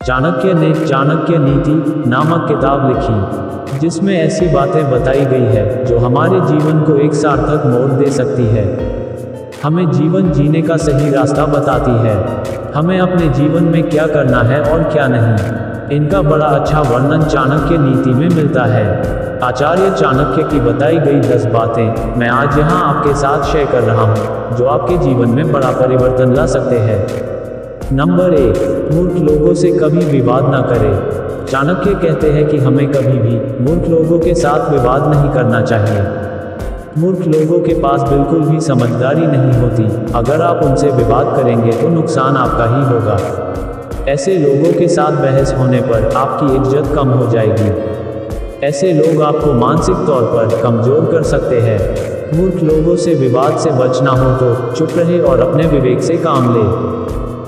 चाणक्य ने चाणक्य नीति नामक किताब लिखी, जिसमें ऐसी बातें बताई गई है जो हमारे जीवन को एक सार्थक मोड़ दे सकती है, हमें जीवन जीने का सही रास्ता बताती है, हमें अपने जीवन में क्या करना है और क्या नहीं। इनका बड़ा अच्छा वर्णन चाणक्य नीति में मिलता है। आचार्य चाणक्य की बताई गई 10 बातें मैं आज यहाँ आपके साथ शेयर कर रहा हूँ, जो आपके जीवन में बड़ा परिवर्तन ला सकते हैं। नंबर 1, मूर्ख लोगों से कभी विवाद न करें। चाणक्य कहते हैं कि हमें कभी भी मूर्ख लोगों के साथ विवाद नहीं करना चाहिए। मूर्ख लोगों के पास बिल्कुल भी समझदारी नहीं होती। अगर आप उनसे विवाद करेंगे तो नुकसान आपका ही होगा। ऐसे लोगों के साथ बहस होने पर आपकी इज्जत कम हो जाएगी। ऐसे लोग आपको मानसिक तौर पर कमजोर कर सकते हैं। मूर्ख लोगों से विवाद से बचना हो तो चुप रहे और अपने विवेक से काम ले।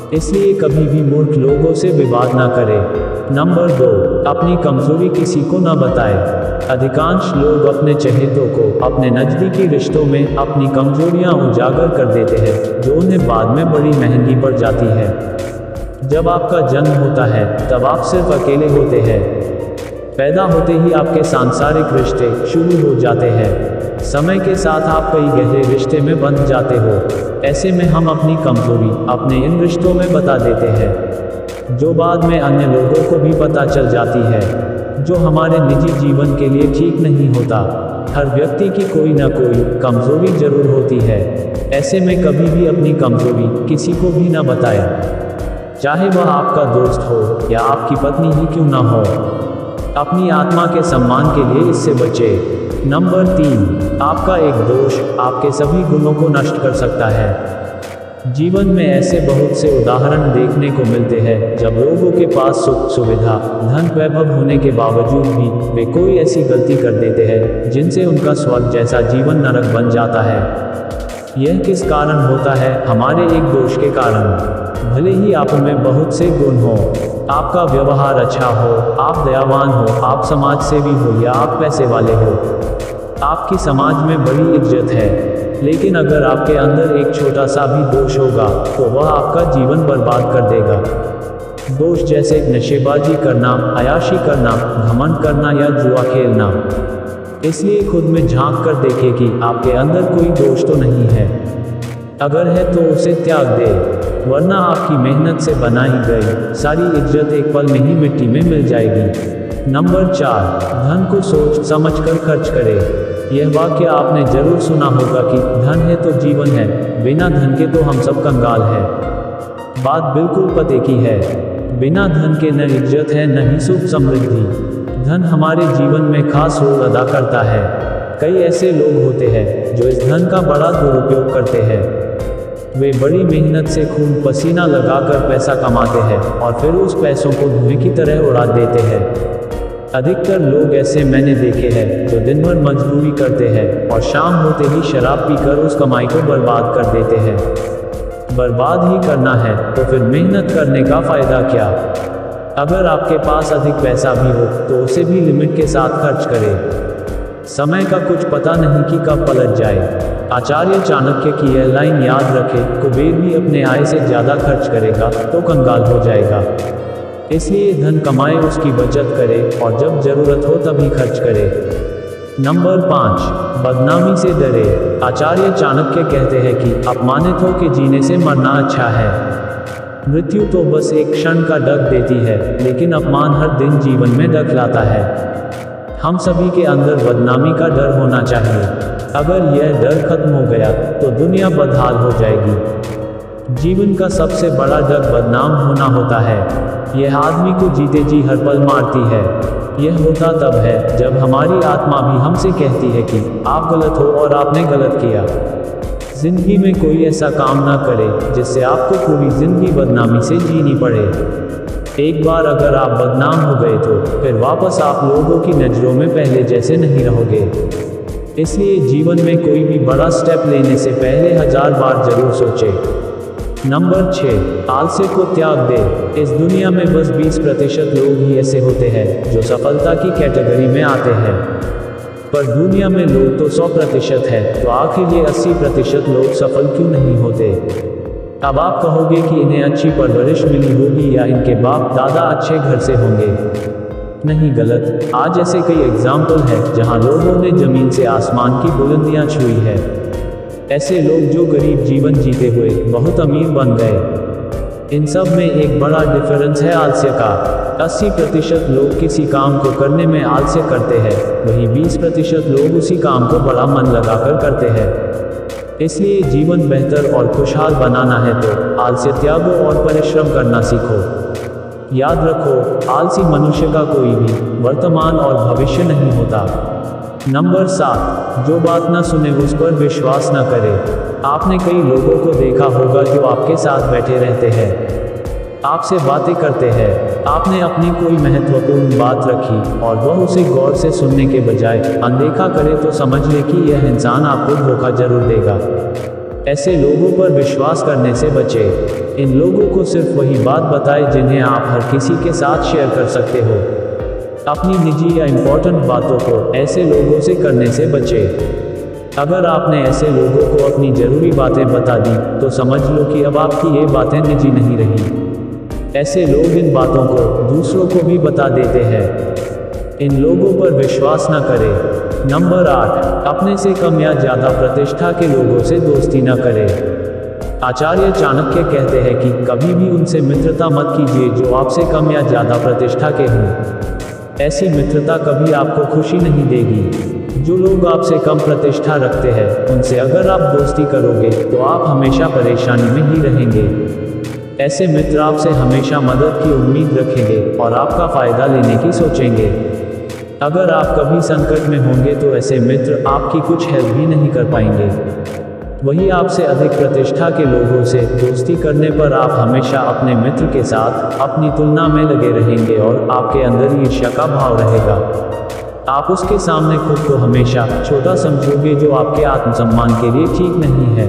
इसलिए कभी भी मूर्ख लोगों से विवाद ना करें। नंबर 2, अपनी कमजोरी किसी को न बताएं। अधिकांश लोग अपने चहेतों को अपने नज़दीकी रिश्तों में अपनी कमजोरियां उजागर कर देते हैं, जो उन्हें बाद में बड़ी महंगी पड़ जाती है। जब आपका जन्म होता है तब आप सिर्फ अकेले होते हैं। पैदा होते ही आपके सांसारिक रिश्ते शुरू हो जाते हैं। समय के साथ आप कई गहरे रिश्ते में बंध जाते हो। ऐसे में हम अपनी कमजोरी अपने इन रिश्तों में बता देते हैं, जो बाद में अन्य लोगों को भी पता चल जाती है, जो हमारे निजी जीवन के लिए ठीक नहीं होता। हर व्यक्ति की कोई ना कोई कमजोरी जरूर होती है। ऐसे में कभी भी अपनी कमजोरी किसी को भी ना बताएं, चाहे वह आपका दोस्त हो या आपकी पत्नी ही क्यों ना हो। अपनी आत्मा के सम्मान के लिए इससे बचे। नंबर 3, आपका एक दोष आपके सभी गुणों को नष्ट कर सकता है। जीवन में ऐसे बहुत से उदाहरण देखने को मिलते हैं जब लोगों के पास सुख सुविधा धन वैभव होने के बावजूद भी वे कोई ऐसी गलती कर देते हैं जिनसे उनका स्वर्ग जैसा जीवन नरक बन जाता है। यह किस कारण होता है? हमारे एक दोष के कारण। भले ही आप में बहुत से गुण हो, आपका व्यवहार अच्छा हो, आप दयावान हो, आप समाज सेवी हो या आप पैसे वाले हो, आपकी समाज में बड़ी इज्जत है, लेकिन अगर आपके अंदर एक छोटा सा भी दोष होगा तो वह आपका जीवन बर्बाद कर देगा। दोष जैसे नशेबाजी करना, अयाशी करना, घमंड करना या जुआ खेलना। इसलिए खुद में झांक कर देखें कि आपके अंदर कोई दोष तो नहीं है। अगर है तो उसे त्याग दे, वरना आपकी मेहनत से बनाई गई सारी इज्जत एक पल में ही मिट्टी में मिल जाएगी। नंबर 4, धन को सोच समझ कर खर्च करें। यह वाक्य आपने जरूर सुना होगा कि धन है तो जीवन है, बिना धन के तो हम सब कंगाल हैं। बात बिल्कुल पते की है। बिना धन के न इज्जत है न ही सुख समृद्धि। धन हमारे जीवन में खास रोल अदा करता है। कई ऐसे लोग होते हैं जो इस धन का बड़ा दुरुपयोग करते हैं। वे बड़ी मेहनत से खून पसीना लगाकर पैसा कमाते हैं और फिर उस पैसों को धुएं की तरह उड़ा देते हैं। अधिकतर लोग ऐसे मैंने देखे हैं जो दिन भर मजदूरी करते हैं और शाम होते ही शराब पीकर उस कमाई को बर्बाद कर देते हैं। बर्बाद ही करना है तो फिर मेहनत करने का फायदा क्या? अगर आपके पास अधिक पैसा भी हो तो उसे भी लिमिट के साथ खर्च करें। समय का कुछ पता नहीं कि कब पलट जाए। आचार्य चाणक्य की यह लाइन याद रखें, कुबेर भी अपने आय से ज़्यादा खर्च करेगा तो कंगाल हो जाएगा। इसलिए धन कमाए, उसकी बचत करे और जब जरूरत हो तभी खर्च करे। नंबर 5, बदनामी से डरे। आचार्य चाणक्य कहते हैं कि अपमानित होकर जीने से मरना अच्छा है। मृत्यु तो बस एक क्षण का डग देती है, लेकिन अपमान हर दिन जीवन में डग लाता है। हम सभी के अंदर बदनामी का डर होना चाहिए। अगर यह डर खत्म हो गया तो दुनिया बदहाल हो जाएगी। जीवन का सबसे बड़ा डर बदनाम होना होता है। यह आदमी को जीते जी हर पल मारती है। यह होता तब है जब हमारी आत्मा भी हमसे कहती है कि आप गलत हो और आपने गलत किया। जिंदगी में कोई ऐसा काम ना करे जिससे आपको पूरी जिंदगी बदनामी से जीनी पड़े। एक बार अगर आप बदनाम हो गए तो फिर वापस आप लोगों की नज़रों में पहले जैसे नहीं रहोगे। इसलिए जीवन में कोई भी बड़ा स्टेप लेने से पहले 1000 बार जरूर सोचें। नंबर 6, आलस्य को त्याग दे। इस दुनिया में बस 20% लोग ही ऐसे होते हैं जो सफलता की कैटेगरी में आते हैं, पर दुनिया में लोग तो 100% है, तो आखिर ये 80% लोग सफल क्यों नहीं होते? अब आप कहोगे कि इन्हें अच्छी परवरिश मिली होगी या इनके बाप दादा अच्छे घर से होंगे। नहीं, गलत। आज ऐसे कई एग्जाम्पल है जहां लोगों ने जमीन से आसमान की बुलंदियां छुई है। ऐसे लोग जो गरीब जीवन जीते हुए बहुत अमीर बन गए। इन सब में एक बड़ा डिफरेंस है आलस्य का। 80% लोग किसी काम को करने में आलस्य करते हैं, वहीं 20% लोग उसी काम को बड़ा मन लगाकर करते हैं। इसलिए जीवन बेहतर और खुशहाल बनाना है तो आलस्य त्यागो और परिश्रम करना सीखो। याद रखो, आलसी मनुष्य का कोई भी वर्तमान और भविष्य नहीं होता। नंबर 7, जो बात न सुने उस पर विश्वास न करे। आपने कई लोगों को देखा होगा जो आपके साथ बैठे रहते हैं, आपसे बातें करते हैं, आपने अपनी कोई महत्वपूर्ण बात रखी और वह उसे गौर से सुनने के बजाय अनदेखा करे तो समझ ले कि यह इंसान आपको धोखा जरूर देगा। ऐसे लोगों पर विश्वास करने से बचें। इन लोगों को सिर्फ वही बात बताएं जिन्हें आप हर किसी के साथ शेयर कर सकते हो। अपनी निजी या इम्पोर्टेंट बातों को ऐसे लोगों से करने से बचें। अगर आपने ऐसे लोगों को अपनी जरूरी बातें बता दी तो समझ लो कि अब आपकी ये बातें निजी नहीं रही। ऐसे लोग इन बातों को दूसरों को भी बता देते हैं। इन लोगों पर विश्वास न करें। नंबर 8, अपने से कम या ज़्यादा प्रतिष्ठा के लोगों से दोस्ती न करें। आचार्य चाणक्य कहते हैं कि कभी भी उनसे मित्रता मत कीजिए जो आपसे कम या ज़्यादा प्रतिष्ठा के हों। ऐसी मित्रता कभी आपको खुशी नहीं देगी। जो लोग आपसे कम प्रतिष्ठा रखते हैं उनसे अगर आप दोस्ती करोगे तो आप हमेशा परेशानी में ही रहेंगे। ऐसे मित्र आपसे हमेशा मदद की उम्मीद रखेंगे और आपका फ़ायदा लेने की सोचेंगे। अगर आप कभी संकट में होंगे तो ऐसे मित्र आपकी कुछ हेल्प भी नहीं कर पाएंगे। वही आपसे अधिक प्रतिष्ठा के लोगों से दोस्ती करने पर आप हमेशा अपने मित्र के साथ अपनी तुलना में लगे रहेंगे और आपके अंदर ईर्ष्या का भाव रहेगा। आप उसके सामने खुद को हमेशा छोटा समझोगे जो आपके आत्मसम्मान के लिए ठीक नहीं है।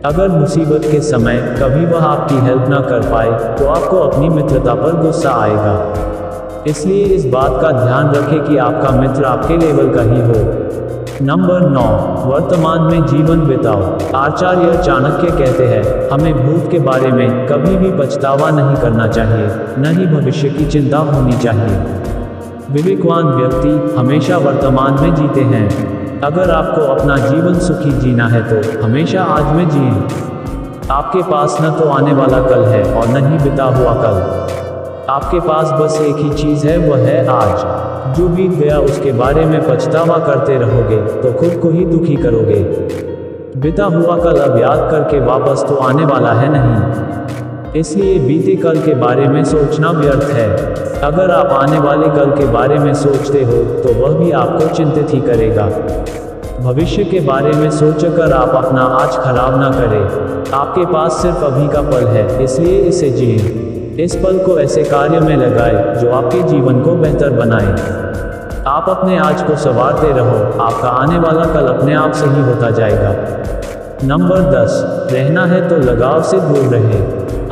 अगर मुसीबत के समय कभी वह आपकी हेल्प ना कर पाए तो आपको अपनी मित्रता पर गुस्सा आएगा। इसलिए इस बात का ध्यान रखें कि आपका मित्र आपके लेवल का ही हो। नंबर 9, वर्तमान में जीवन बिताओ। आचार्य चाणक्य कहते हैं, हमें भूत के बारे में कभी भी पछतावा नहीं करना चाहिए, न ही भविष्य की चिंता होनी चाहिए। विवेकवान व्यक्ति हमेशा वर्तमान में जीते हैं। अगर आपको अपना जीवन सुखी जीना है तो हमेशा आज में जिए। आपके पास न तो आने वाला कल है और न ही बिता हुआ कल। आपके पास बस एक ही चीज़ है, वह है आज। जो बीत गया उसके बारे में पछतावा करते रहोगे तो खुद को ही दुखी करोगे। बीता हुआ कल अब याद करके वापस तो आने वाला है नहीं, इसलिए बीते कल के बारे में सोचना व्यर्थ है। अगर आप आने वाले कल के बारे में सोचते हो तो वह भी आपको चिंतित ही करेगा। भविष्य के बारे में सोचकर आप अपना आज खराब ना करें। आपके पास सिर्फ अभी का पल है, इसलिए इसे जिए। इस पल को ऐसे कार्य में लगाएं जो आपके जीवन को बेहतर बनाए। आप अपने आज को संवारते रहो, आपका आने वाला कल अपने आप से ही होता जाएगा। नंबर 10, रहना है तो लगाव से दूर रहे।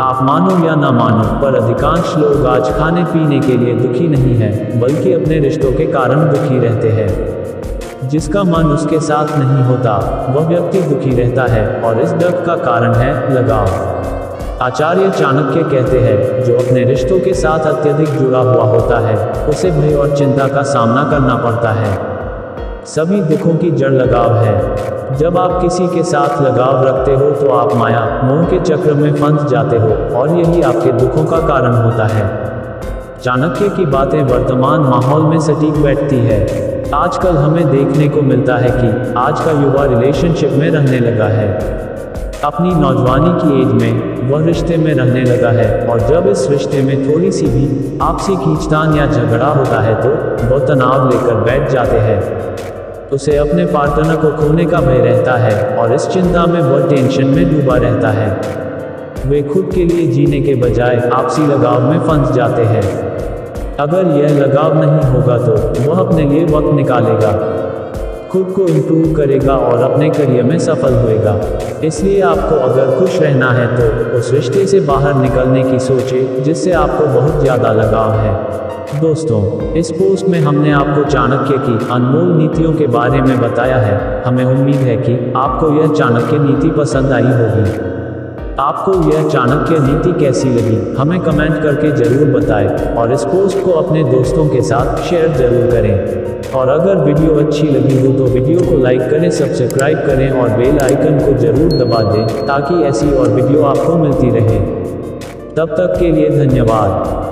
आप मानो या ना मानो पर अधिकांश लोग आज खाने पीने के लिए दुखी नहीं है बल्कि अपने रिश्तों के कारण दुखी रहते हैं। जिसका मन उसके साथ नहीं होता वह व्यक्ति दुखी रहता है और इस दुख का कारण है लगाव। आचार्य चाणक्य कहते हैं, जो अपने रिश्तों के साथ अत्यधिक जुड़ा हुआ होता है उसे भय और चिंता का सामना करना पड़ता है। सभी दुखों की जड़ लगाव है। जब आप किसी के साथ लगाव रखते हो तो आप माया मोह के चक्र में फंस जाते हो और यही आपके दुखों का कारण होता है। चाणक्य की बातें वर्तमान माहौल में सटीक बैठती है। आजकल हमें देखने को मिलता है कि आज का युवा रिलेशनशिप में रहने लगा है। अपनी नौजवानी की एज में वह रिश्ते में रहने लगा है और जब इस रिश्ते में थोड़ी सी भी आपसी खींचतान या झगड़ा होता है तो वह तनाव लेकर बैठ जाते हैं। उसे अपने पार्टनर को खोने का भय रहता है और इस चिंता में वह टेंशन में डूबा रहता है। वे खुद के लिए जीने के बजाय आपसी लगाव में फंस जाते हैं। अगर यह लगाव नहीं होगा तो वह अपने लिए वक्त निकालेगा, खुद को इम्प्रूव करेगा और अपने करियर में सफल होएगा। इसलिए आपको अगर खुश रहना है तो उस रिश्ते से बाहर निकलने की सोचें जिससे आपको बहुत ज़्यादा लगाव है। दोस्तों, इस पोस्ट में हमने आपको चाणक्य की अनमोल नीतियों के बारे में बताया है। हमें उम्मीद है कि आपको यह चाणक्य नीति पसंद आई होगी। आपको यह चाणक्य नीति कैसी लगी, हमें कमेंट करके जरूर बताएं और इस पोस्ट को अपने दोस्तों के साथ शेयर जरूर करें। और अगर वीडियो अच्छी लगी हो तो वीडियो को लाइक करें, सब्सक्राइब करें और बेल आइकन को जरूर दबा दें ताकि ऐसी और वीडियो आपको मिलती रहे। तब तक के लिए धन्यवाद।